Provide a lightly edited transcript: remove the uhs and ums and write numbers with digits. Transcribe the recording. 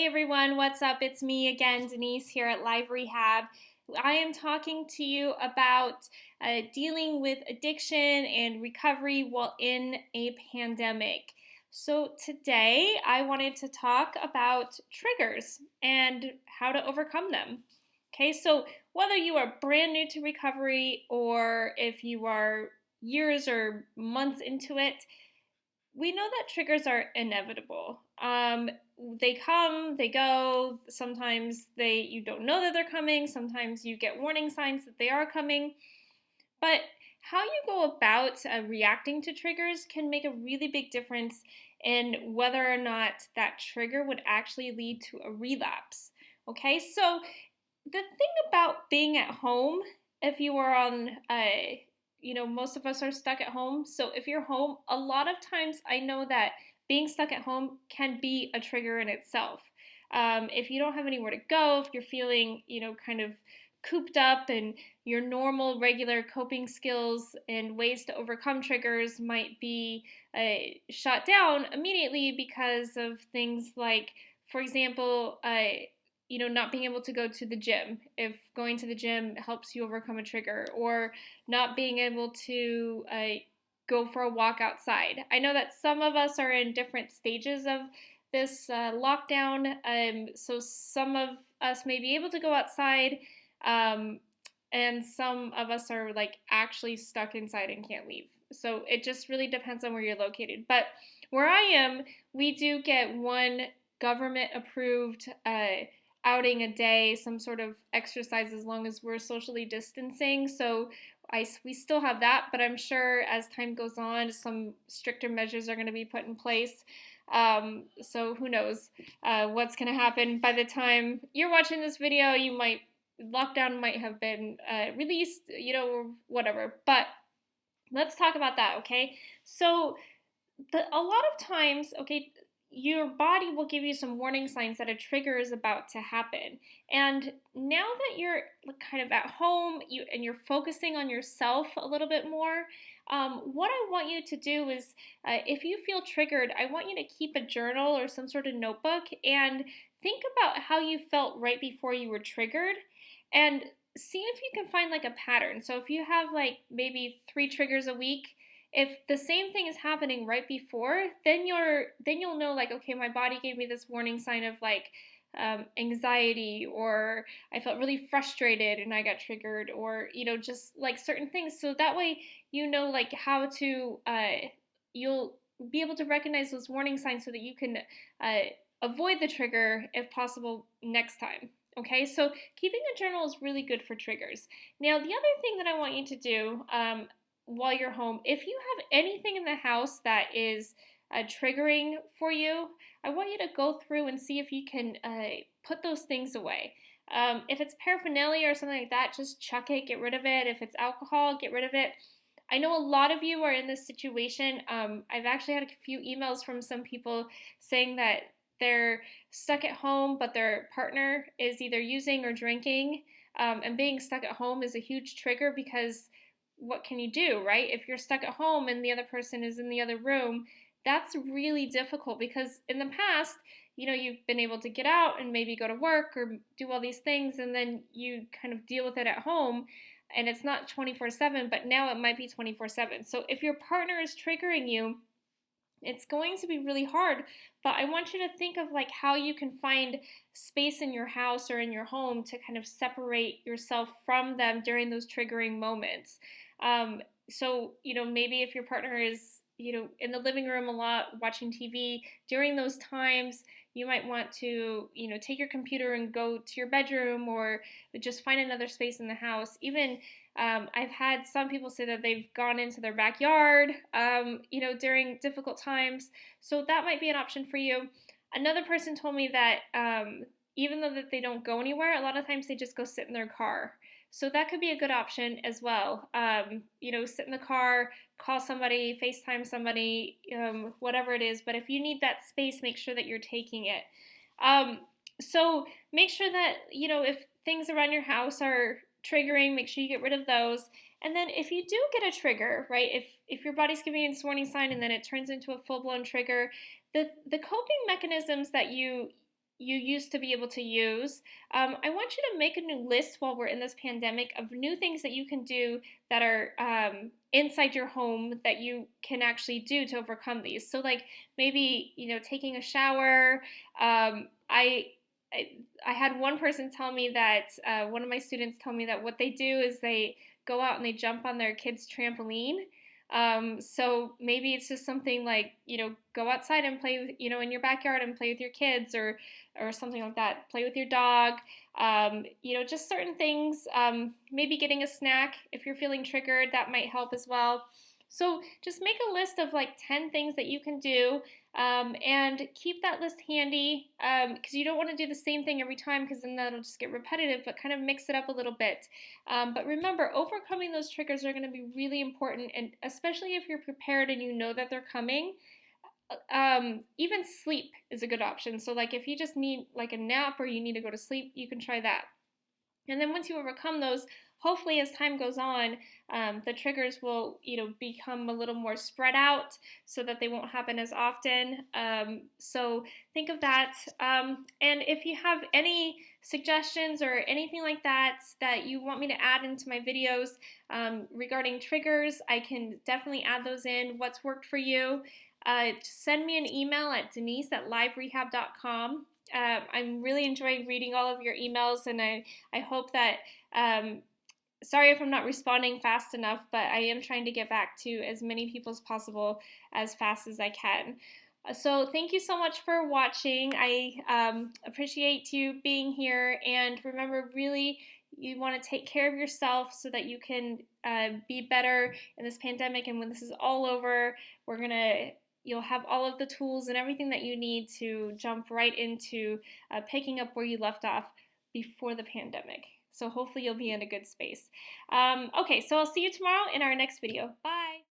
everyone, what's up? It's me again, Denise, here at Live Rehab. I am talking to you about dealing with addiction and recovery while in a pandemic. So, today I wanted to talk about triggers and how to overcome them. Okay, so whether you are brand new to recovery or if you are years or months into it, we know that triggers are inevitable. They come, they go. Sometimes you don't know that they're coming. Sometimes you get warning signs that they are coming. But how you go about reacting to triggers can make a really big difference in whether or not that trigger would actually lead to a relapse. Okay, so the thing about being at home, if you are on most of us are stuck at home. So if you're home, a lot of times I know that being stuck at home can be a trigger in itself. If you don't have anywhere to go, if you're feeling, kind of cooped up and your normal, regular coping skills and ways to overcome triggers might be shut down immediately because of things like, for example, not being able to go to the gym, if going to the gym helps you overcome a trigger, or not being able to go for a walk outside. I know that some of us are in different stages of this lockdown, so some of us may be able to go outside, and some of us are like actually stuck inside and can't leave. So it just really depends on where you're located. But where I am, we do get one government approved outing a day, some sort of exercise as long as we're socially distancing. So we still have that, but I'm sure as time goes on, some stricter measures are going to be put in place. So who knows what's going to happen by the time you're watching this video. Lockdown might have been released, or whatever. But let's talk about that, okay? So a lot of times, okay, your body will give you some warning signs that a trigger is about to happen. And now that you're kind of at home and you're focusing on yourself a little bit more, what I want you to do is, if you feel triggered, I want you to keep a journal or some sort of notebook and think about how you felt right before you were triggered and see if you can find like a pattern. So if you have like maybe 3 triggers a week, if the same thing is happening right before, then you'll know like, okay, my body gave me this warning sign of like anxiety, or I felt really frustrated and I got triggered, or just like certain things. So that way like how to you'll be able to recognize those warning signs so that you can avoid the trigger if possible next time. Okay, so keeping a journal is really good for triggers. Now, the other thing that I want you to do while you're home, if you have anything in the house that is triggering for you, I want you to go through and see if you can put those things away. If it's paraphernalia or something like that, just chuck it, get rid of it. If it's alcohol, get rid of it. I know a lot of you are in this situation. I've actually had a few emails from some people saying that they're stuck at home, but their partner is either using or drinking. And being stuck at home is a huge trigger because what can you do, right? If you're stuck at home and the other person is in the other room, that's really difficult because in the past, you've been able to get out and maybe go to work or do all these things, and then you kind of deal with it at home, and it's not 24/7, but now it might be 24/7. So if your partner is triggering you, it's going to be really hard, but I want you to think of like how you can find space in your house or in your home to kind of separate yourself from them during those triggering moments. So, maybe if your partner is, in the living room a lot watching TV, during those times, you might want to, take your computer and go to your bedroom or just find another space in the house. Even I've had some people say that they've gone into their backyard, during difficult times. So that might be an option for you. Another person told me that even though that they don't go anywhere, a lot of times they just go sit in their car. So that could be a good option as well. Sit in the car, call somebody, FaceTime somebody, whatever it is. But if you need that space, make sure that you're taking it. So make sure that, if things around your house are triggering, make sure you get rid of those. And then if you do get a trigger, right, if your body's giving you this warning sign and then it turns into a full-blown trigger, the coping mechanisms that you you used to be able to use. I want you to make a new list while we're in this pandemic of new things that you can do that are inside your home that you can actually do to overcome these. So, like maybe taking a shower. I I had one person tell me that one of my students told me that what they do is they go out and they jump on their kid's trampoline. So maybe it's just something like, go outside and play with, in your backyard and play with your kids or something like that. Play with your dog. Just certain things. Maybe getting a snack if you're feeling triggered, that might help as well. So just make a list of like 10 things that you can do, and keep that list handy, because you don't want to do the same thing every time because then that'll just get repetitive, but kind of mix it up a little bit. But remember, overcoming those triggers are going to be really important, and especially if you're prepared and you know that they're coming. Even sleep is a good option. So like if you just need like a nap or you need to go to sleep, you can try that. And then once you overcome those, hopefully as time goes on, the triggers will, become a little more spread out so that they won't happen as often. So think of that. And if you have any suggestions or anything like that that you want me to add into my videos regarding triggers, I can definitely add those in. What's worked for you? Send me an email at denise@liverehab.com. I'm really enjoying reading all of your emails, and I hope that, sorry if I'm not responding fast enough, but I am trying to get back to as many people as possible as fast as I can. So thank you so much for watching. I appreciate you being here, and remember, really, you want to take care of yourself so that you can be better in this pandemic, and when this is all over, you'll have all of the tools and everything that you need to jump right into picking up where you left off before the pandemic. So hopefully you'll be in a good space. Okay, so I'll see you tomorrow in our next video. Bye!